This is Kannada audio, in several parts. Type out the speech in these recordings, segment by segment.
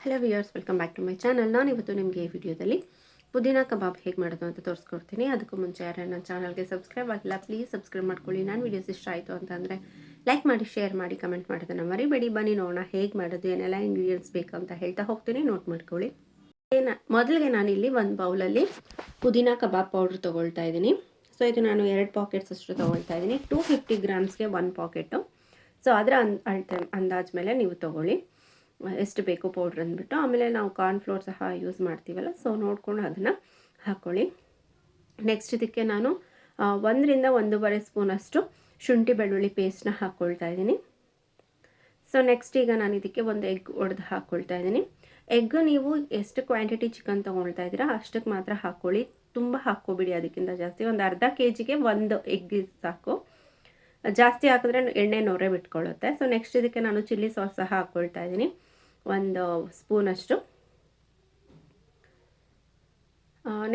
Hello viewers, welcome back to my channel. ನಾನು ಇವತ್ತು ನಿಮಗೆ ಈ ವಿಡಿಯೋದಲ್ಲಿ ಪುದೀನಾ ಕಬಾಬ್ ಹೇಗೆ ಮಾಡೋದು ಅಂತ ತೋರಿಸ್ಕೊಡ್ತೀನಿ. ಅದಕ್ಕೂ ಮುಂಚೆ ಯಾರು ನನ್ನ ಚಾನಲ್ಗೆ ಸಬ್ಸ್ಕ್ರೈಬ್ ಆಗಿಲ್ಲ, ಪ್ಲೀಸ್ ಸಬ್ಸ್ಕ್ರೈಬ್ ಮಾಡ್ಕೊಳ್ಳಿ. ನಾನು ವೀಡಿಯೋಸ್ ಇಷ್ಟ ಆಯಿತು ಅಂತಂದರೆ ಲೈಕ್ ಮಾಡಿ, ಶೇರ್ ಮಾಡಿ, ಕಮೆಂಟ್ ಮಾಡೋದನ್ನು ಮರಿಬೇಡಿ. ಬನ್ನಿ ನೋಡೋಣ ಹೇಗೆ ಮಾಡೋದು, ಏನೆಲ್ಲ ಇಂಗ್ರೀಡಿಯೆಂಟ್ಸ್ ಬೇಕು ಅಂತ ಹೇಳ್ತಾ ಹೋಗ್ತೀನಿ, ನೋಟ್ ಮಾಡ್ಕೊಳ್ಳಿ. ಮೊದಲಿಗೆ ನಾನಿಲ್ಲಿ ಒಂದು ಬೌಲಲ್ಲಿ ಪುದೀನಾ ಕಬಾಬ್ ಪೌಡ್ರ್ ತೊಗೊಳ್ತಾ ಇದ್ದೀನಿ. ಸೊ ಇದು ನಾನು 2 ಪಾಕೆಟ್ಸ್ ಅಷ್ಟು ತೊಗೊಳ್ತಾ ಇದ್ದೀನಿ. 250 ಗ್ರಾಮ್ಸ್ಗೆ 1 ಪಾಕೆಟು. ಸೊ ಅದರ ಅಂದಾಜು ಮೇಲೆ ನೀವು ತೊಗೊಳ್ಳಿ ಎಷ್ಟು ಬೇಕು ಪೌಡ್ರ್ ಅಂದ್ಬಿಟ್ಟು. ಆಮೇಲೆ ನಾವು ಕಾರ್ನ್ಫ್ಲೋರ್ ಸಹ ಯೂಸ್ ಮಾಡ್ತೀವಲ್ಲ, ಸೊ ನೋಡಿಕೊಂಡು ಅದನ್ನು ಹಾಕ್ಕೊಳ್ಳಿ. ನೆಕ್ಸ್ಟ್ ಇದಕ್ಕೆ ನಾನು 1 ರಿಂದ 1.5 ಸ್ಪೂನಷ್ಟು ಶುಂಠಿ ಬೆಳ್ಳುಳ್ಳಿ ಪೇಸ್ಟ್ನ ಹಾಕ್ಕೊಳ್ತಾ ಇದ್ದೀನಿ. ಸೊ ನೆಕ್ಸ್ಟ್ ಈಗ ನಾನು ಇದಕ್ಕೆ ಒಂದು ಎಗ್ ಒಡೆದು ಹಾಕ್ಕೊಳ್ತಾ ಇದ್ದೀನಿ. ಎಗ್ ನೀವು ಎಷ್ಟು ಕ್ವಾಂಟಿಟಿ ಚಿಕನ್ ತೊಗೊಳ್ತಾ ಇದ್ದೀರಾ ಅಷ್ಟಕ್ಕೆ ಮಾತ್ರ ಹಾಕ್ಕೊಳ್ಳಿ, ತುಂಬ ಹಾಕ್ಕೋಬಿಡಿ. ಅದಕ್ಕಿಂತ ಜಾಸ್ತಿ ಒಂದು ಅರ್ಧ kgಗೆ 1 ಎಗ್ ಸಾಕು. ಜಾಸ್ತಿ ಹಾಕಿದ್ರೆ ಎಣ್ಣೆ ನೊರೆ ಬಿಟ್ಕೊಳ್ಳುತ್ತೆ. ಸೊ ನೆಕ್ಸ್ಟ್ ಇದಕ್ಕೆ ನಾನು ಚಿಲ್ಲಿ ಸಾಸ್ ಸಹ ಹಾಕ್ಕೊಳ್ತಾ ಇದ್ದೀನಿ, 1 ಸ್ಪೂನಷ್ಟು.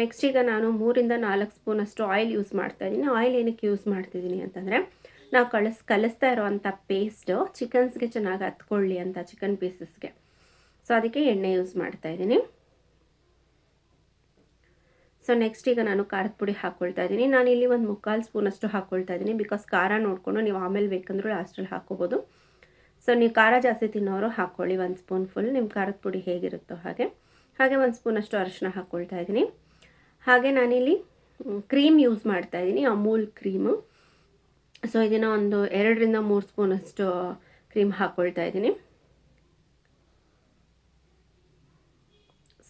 ನೆಕ್ಸ್ಟ್ ಈಗ ನಾನು 3 ರಿಂದ 4 ಸ್ಪೂನಷ್ಟು ಆಯಿಲ್ ಯೂಸ್ ಮಾಡ್ತಾ ಇದ್ದೀನಿ. ಆಯಿಲ್ ಏನಕ್ಕೆ ಯೂಸ್ ಮಾಡ್ತಿದ್ದೀನಿ ಅಂತಂದರೆ, ನಾವು ಕಲಿಸ್ತಾ ಇರೋವಂಥ ಪೇಸ್ಟು ಚಿಕನ್ಸ್ಗೆ ಚೆನ್ನಾಗಿ ಹತ್ಕೊಳ್ಳಿ ಅಂತ, ಚಿಕನ್ ಪೀಸಸ್ಗೆ. ಸೊ ಅದಕ್ಕೆ ಎಣ್ಣೆ ಯೂಸ್ ಮಾಡ್ತಾ ಇದ್ದೀನಿ. ಸೊ ನೆಕ್ಸ್ಟ್ ಈಗ ನಾನು ಖಾರದ ಪುಡಿ ಹಾಕ್ಕೊಳ್ತಾ ಇದ್ದೀನಿ. ನಾನಿಲ್ಲಿ 1/4 ಸ್ಪೂನಷ್ಟು ಹಾಕ್ಕೊಳ್ತಾ ಇದ್ದೀನಿ, ಬಿಕಾಸ್ ಖಾರ ನೋಡಿಕೊಂಡು ನೀವು ಆಮೇಲೆ ಬೇಕಂದ್ರೂ ಲಾಸ್ಟಲ್ಲಿ ಹಾಕ್ಕೋಬೋದು. ಸೊ ನೀವು ಖಾರ ಜಾಸ್ತಿ ತಿನ್ನೋರು ಹಾಕ್ಕೊಳ್ಳಿ 1 ಸ್ಪೂನ್ ಫುಲ್, ನಿಮ್ಮ ಖಾರದ ಪುಡಿ ಹೇಗಿರುತ್ತೋ ಹಾಗೆ. 1 ಸ್ಪೂನಷ್ಟು ಅರಿಶಿನ ಹಾಕ್ಕೊಳ್ತಾ ಇದ್ದೀನಿ. ಹಾಗೆ ನಾನಿಲ್ಲಿ ಕ್ರೀಮ್ ಯೂಸ್ ಮಾಡ್ತಾ ಇದ್ದೀನಿ, ಅಮೂಲ್ ಕ್ರೀಮು. ಸೊ ಇದನ್ನು ಒಂದು 2 ರಿಂದ 3 ಸ್ಪೂನಷ್ಟು ಕ್ರೀಮ್ ಹಾಕ್ಕೊಳ್ತಾ ಇದ್ದೀನಿ.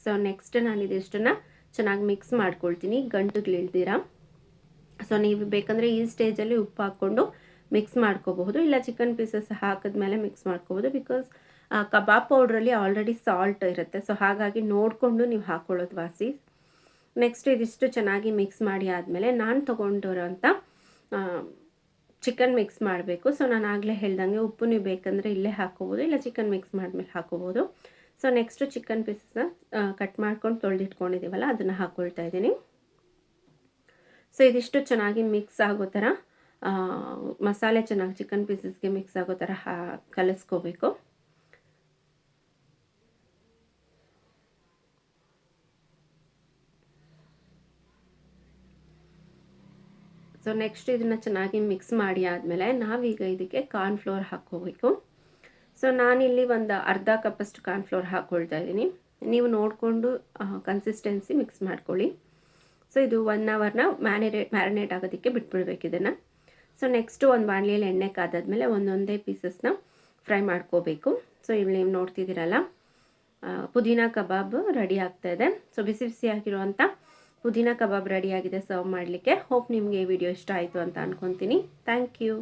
ಸೊ ನೆಕ್ಸ್ಟ್ ನಾನು ಇದಿಷ್ಟನ್ನು ಚೆನ್ನಾಗಿ ಮಿಕ್ಸ್ ಮಾಡ್ಕೊಳ್ತೀನಿ, ಗಂಟುಗಳಿಲ್ದಿರ. ಸೊ ನೀವು ಬೇಕಂದರೆ ಈ ಸ್ಟೇಜಲ್ಲಿ ಉಪ್ಪು ಹಾಕ್ಕೊಂಡು ಮಿಕ್ಸ್ ಮಾಡ್ಕೋಬಹುದು, ಇಲ್ಲ ಚಿಕನ್ ಪೀಸಸ್ ಹಾಕಿದ್ಮೇಲೆ ಮಿಕ್ಸ್ ಮಾಡ್ಕೋಬೋದು. ಬಿಕಾಸ್ ಕಬಾಬ್ ಪೌಡ್ರಲ್ಲಿ ಆಲ್ರೆಡಿ ಸಾಲ್ಟ್ ಇರುತ್ತೆ, ಸೊ ಹಾಗಾಗಿ ನೋಡಿಕೊಂಡು ನೀವು ಹಾಕ್ಕೊಳ್ಳೋದು ವಾಸಿ. ನೆಕ್ಸ್ಟ್ ಇದಿಷ್ಟು ಚೆನ್ನಾಗಿ ಮಿಕ್ಸ್ ಮಾಡಿ ಆದಮೇಲೆ ನಾನು ತೊಗೊಂಡಿರೋಂಥ ಚಿಕನ್ ಮಿಕ್ಸ್ ಮಾಡಬೇಕು. ಸೊ ನಾನು ಆಗಲೇ ಹೇಳ್ದಂಗೆ ಉಪ್ಪು ನೀವು ಬೇಕಂದರೆ ಇಲ್ಲೇ ಹಾಕ್ಕೋಬೋದು, ಇಲ್ಲ ಚಿಕನ್ ಮಿಕ್ಸ್ ಮಾಡಿದ್ಮೇಲೆ ಹಾಕ್ಕೋಬೋದು. ಸೊ ನೆಕ್ಸ್ಟು ಚಿಕನ್ ಪೀಸಸ್ನ ಕಟ್ ಮಾಡ್ಕೊಂಡು ತೊಳೆದಿಟ್ಕೊಂಡಿದ್ದೀವಲ್ಲ ಅದನ್ನು ಹಾಕ್ಕೊಳ್ತಾ ಇದ್ದೀನಿ. ಸೊ ಇದಿಷ್ಟು ಚೆನ್ನಾಗಿ ಮಿಕ್ಸ್ ಆಗೋ ಥರ, ಮಸಾಲೆ ಚೆನ್ನಾಗಿ ಚಿಕನ್ ಪೀಸಸ್ಗೆ ಮಿಕ್ಸ್ ಆಗೋ ಥರ ಕಲಿಸ್ಕೋಬೇಕು. ಸೊ ನೆಕ್ಸ್ಟ್ ಇದನ್ನು ಚೆನ್ನಾಗಿ ಮಿಕ್ಸ್ ಮಾಡಿ ಆದಮೇಲೆ ನಾವೀಗ ಇದಕ್ಕೆ ಕಾರ್ನ್ಫ್ಲೋರ್ ಹಾಕ್ಕೋಬೇಕು. ಸೊ ನಾನಿಲ್ಲಿ ಒಂದು ಅರ್ಧ ಕಪ್ಪಷ್ಟು ಕಾರ್ನ್ಫ್ಲೋರ್ ಹಾಕ್ಕೊಳ್ತಾ ಇದ್ದೀನಿ. ನೀವು ನೋಡಿಕೊಂಡು ಕನ್ಸಿಸ್ಟೆನ್ಸಿ ಮಿಕ್ಸ್ ಮಾಡ್ಕೊಳ್ಳಿ. ಸೊ ಇದು 1 ಅವರ್ನ ಮ್ಯಾರಿನೇಟ್ ಆಗೋದಕ್ಕೆ ಬಿಟ್ಬಿಡ್ಬೇಕು ಇದನ್ನು. ಸೊ ನೆಕ್ಸ್ಟು ಒಂದು ಬಾಣಲಿಯಲ್ಲಿ ಎಣ್ಣೆ ಕಾದಾದ್ಮೇಲೆ ಒಂದೊಂದೇ ಪೀಸಸ್ನ ಫ್ರೈ ಮಾಡ್ಕೋಬೇಕು. ಸೊ ಇಲ್ಲಿ ನೀವು ನೋಡ್ತಿದ್ದೀರಲ್ಲ, ಪುದೀನಾ ಕಬಾಬ್ ರೆಡಿ ಆಗ್ತಾ ಇದೆ. ಸೊ ಬಿಸಿ ಬಿಸಿಯಾಗಿರುವಂಥ ಪುದೀನಾ ಕಬಾಬ್ ರೆಡಿಯಾಗಿದೆ ಸರ್ವ್ ಮಾಡಲಿಕ್ಕೆ. ಹೋಪ್ ನಿಮಗೆ ಈ ವಿಡಿಯೋ ಇಷ್ಟ ಆಯಿತು ಅಂತ ಅಂದ್ಕೊತೀನಿ. Thank you.